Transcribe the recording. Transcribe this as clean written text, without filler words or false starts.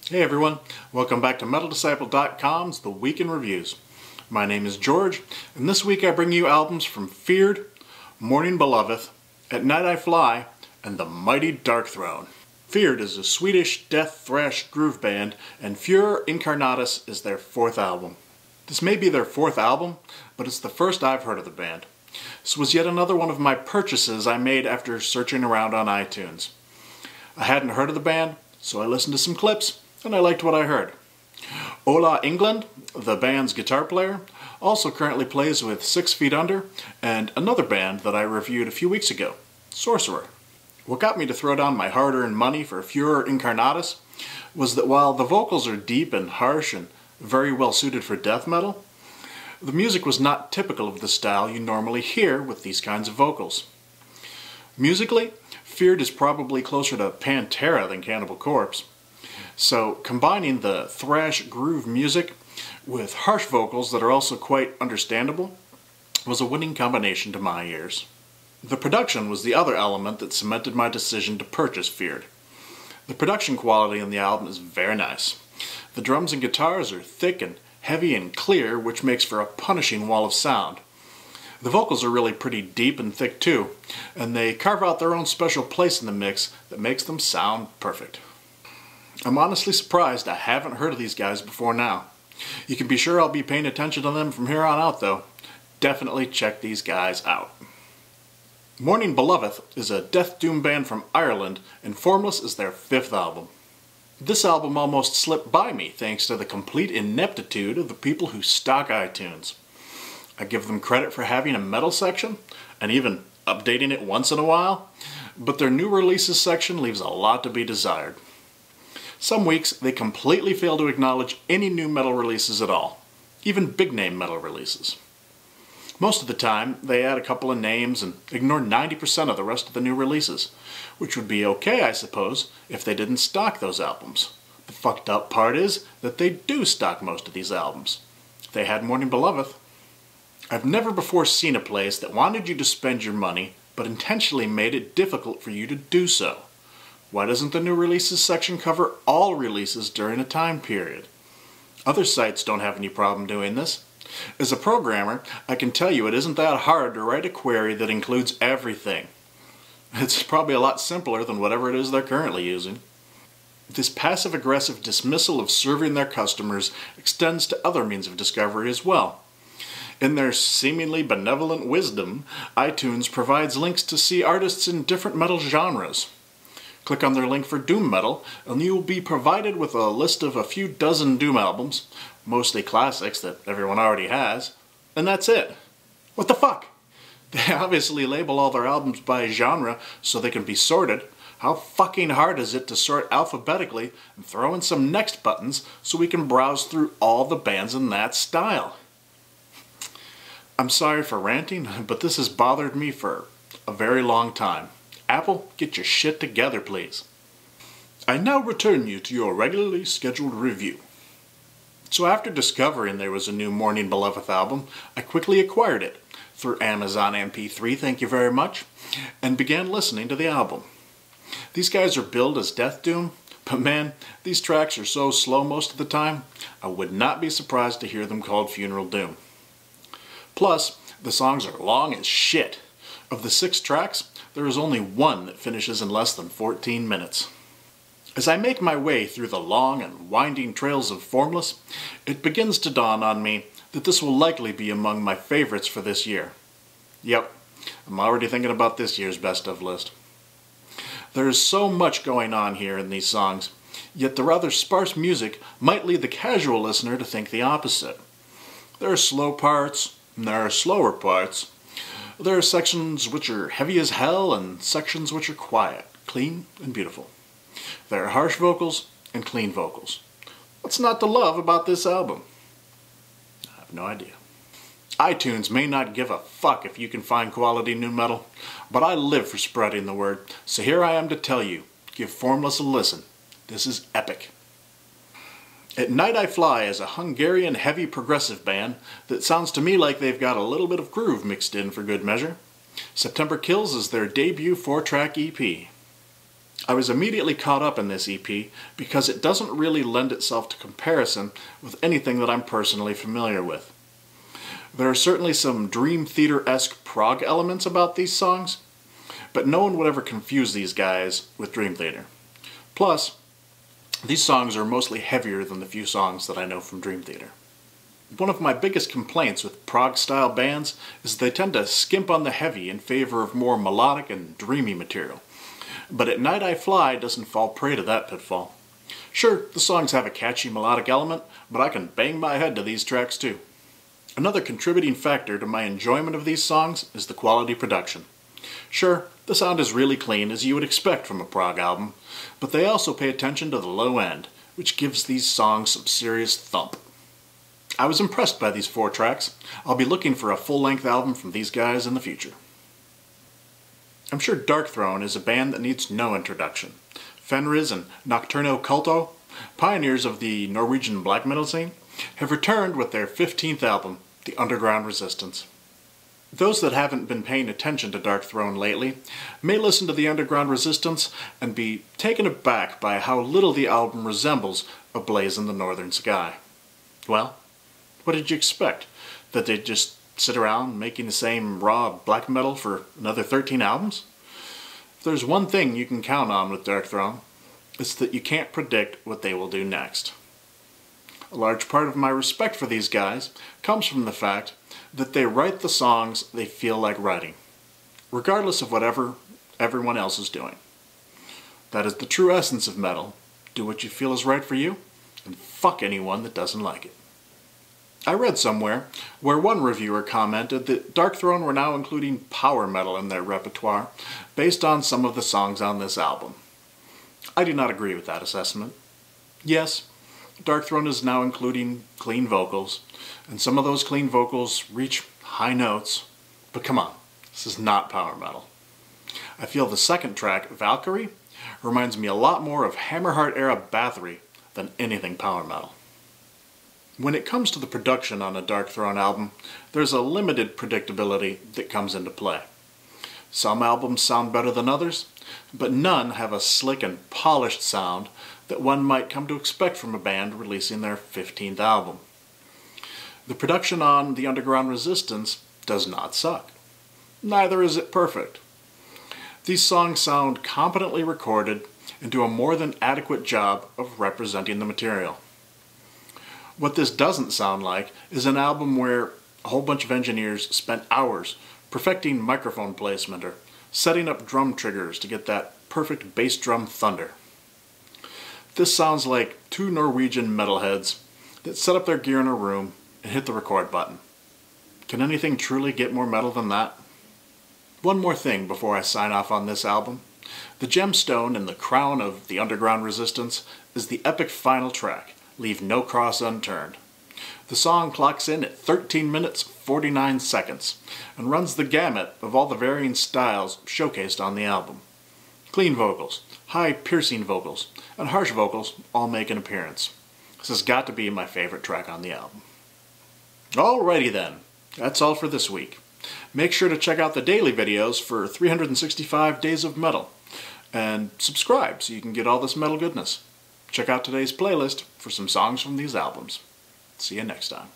Hey everyone, welcome back to MetalDisciple.com's The Week in Reviews. My name is George, and this week I bring you albums from Feared, Mourning, Beloveth, At Night I Fly, and the mighty Darkthrone. Feared is a Swedish death thrash groove band, and Furor Incarnatus is their fourth album. This may be their fourth album, but it's the first I've heard of the band. This was yet another one of my purchases I made after searching around on iTunes. I hadn't heard of the band, so I listened to some clips, and I liked what I heard. Ola England, the band's guitar player, also currently plays with 6 Feet Under and another band that I reviewed a few weeks ago, Sorcerer. What got me to throw down my hard-earned money for Furor Incarnatus was that while the vocals are deep and harsh and very well suited for death metal, the music was not typical of the style you normally hear with these kinds of vocals. Musically, Feared is probably closer to Pantera than Cannibal Corpse. So combining the thrash groove music with harsh vocals that are also quite understandable was a winning combination to my ears. The production was the other element that cemented my decision to purchase Feared. The production quality on the album is very nice. The drums and guitars are thick and heavy and clear, which makes for a punishing wall of sound. The vocals are really pretty deep and thick too, and they carve out their own special place in the mix that makes them sound perfect. I'm honestly surprised I haven't heard of these guys before now. You can be sure I'll be paying attention to them from here on out though. Definitely check these guys out. Mourning, Beloveth is a death doom band from Ireland, and Formless is their 5th album. This album almost slipped by me thanks to the complete ineptitude of the people who stock iTunes. I give them credit for having a metal section, and even updating it once in a while, but their new releases section leaves a lot to be desired. Some weeks they completely fail to acknowledge any new metal releases at all, even big-name metal releases. Most of the time, they add a couple of names and ignore 90% of the rest of the new releases, which would be okay, I suppose, if they didn't stock those albums. The fucked up part is that they do stock most of these albums. They had Mourning, Beloveth. I've never before seen a place that wanted you to spend your money, but intentionally made it difficult for you to do so. Why doesn't the new releases section cover all releases during a time period? Other sites don't have any problem doing this. As a programmer, I can tell you it isn't that hard to write a query that includes everything. It's probably a lot simpler than whatever it is they're currently using. This passive-aggressive dismissal of serving their customers extends to other means of discovery as well. In their seemingly benevolent wisdom, iTunes provides links to see artists in different metal genres. Click on their link for doom metal, and you will be provided with a list of a few dozen doom albums, mostly classics that everyone already has, and that's it. What the fuck? They obviously label all their albums by genre so they can be sorted. How fucking hard is it to sort alphabetically and throw in some next buttons so we can browse through all the bands in that style? I'm sorry for ranting, but this has bothered me for a very long time. Apple, get your shit together, please. I now return you to your regularly scheduled review. So after discovering there was a new Mourning, Beloveth album, I quickly acquired it through Amazon MP3, thank you very much, and began listening to the album. These guys are billed as death doom, but man, these tracks are so slow most of the time, I would not be surprised to hear them called funeral doom. Plus, the songs are long as shit. Of the 6 tracks, there is only one that finishes in less than 14 minutes. As I make my way through the long and winding trails of Formless, it begins to dawn on me that this will likely be among my favorites for this year. Yep, I'm already thinking about this year's best of list. There is so much going on here in these songs, yet the rather sparse music might lead the casual listener to think the opposite. There are slow parts, and there are slower parts. There are sections which are heavy as hell and sections which are quiet, clean, and beautiful. There are harsh vocals and clean vocals. What's not to love about this album? I have no idea. iTunes may not give a fuck if you can find quality new metal, but I live for spreading the word, so here I am to tell you, give Formless a listen. This is epic. At Night I Fly is a Hungarian heavy progressive band that sounds to me like they've got a little bit of groove mixed in for good measure. September Kills is their debut 4-track EP. I was immediately caught up in this EP because it doesn't really lend itself to comparison with anything that I'm personally familiar with. There are certainly some Dream Theater-esque prog elements about these songs, but no one would ever confuse these guys with Dream Theater. Plus, these songs are mostly heavier than the few songs that I know from Dream Theater. One of my biggest complaints with prog-style bands is they tend to skimp on the heavy in favor of more melodic and dreamy material. But At Night I Fly doesn't fall prey to that pitfall. Sure, the songs have a catchy melodic element, but I can bang my head to these tracks too. Another contributing factor to my enjoyment of these songs is the quality production. Sure, the sound is really clean as you would expect from a prog album, but they also pay attention to the low end, which gives these songs some serious thump. I was impressed by these 4 tracks. I'll be looking for a full-length album from these guys in the future. I'm sure Darkthrone is a band that needs no introduction. Fenriz and Nocturno Culto, pioneers of the Norwegian black metal scene, have returned with their 15th album, The Underground Resistance. Those that haven't been paying attention to Darkthrone lately may listen to The Underground Resistance and be taken aback by how little the album resembles A Blaze in the Northern Sky. Well, what did you expect? That they'd just sit around making the same raw black metal for another 13 albums? If there's one thing you can count on with Darkthrone, it's that you can't predict what they will do next. A large part of my respect for these guys comes from the fact that they write the songs they feel like writing, regardless of whatever everyone else is doing. That is the true essence of metal. Do what you feel is right for you, and fuck anyone that doesn't like it. I read somewhere where one reviewer commented that Darkthrone were now including power metal in their repertoire based on some of the songs on this album. I do not agree with that assessment. Yes, Darkthrone is now including clean vocals, and some of those clean vocals reach high notes, but come on, this is not power metal. I feel the second track, Valkyrie, reminds me a lot more of Hammerheart-era Bathory than anything power metal. When it comes to the production on a Darkthrone album, there's a limited predictability that comes into play. Some albums sound better than others, but none have a slick and polished sound that one might come to expect from a band releasing their 15th album. The production on The Underground Resistance does not suck. Neither is it perfect. These songs sound competently recorded and do a more than adequate job of representing the material. What this doesn't sound like is an album where a whole bunch of engineers spent hours perfecting microphone placement or setting up drum triggers to get that perfect bass drum thunder. This sounds like 2 Norwegian metalheads that set up their gear in a room and hit the record button. Can anything truly get more metal than that? One more thing before I sign off on this album. The gemstone and the crown of The Underground Resistance is the epic final track, Leave No Cross Unturned. The song clocks in at 13 minutes 49 seconds and runs the gamut of all the varying styles showcased on the album. Clean vocals, high piercing vocals, and harsh vocals all make an appearance. This has got to be my favorite track on the album. Alrighty then, that's all for this week. Make sure to check out the daily videos for 365 Days of Metal, and subscribe so you can get all this metal goodness. Check out today's playlist for some songs from these albums. See you next time.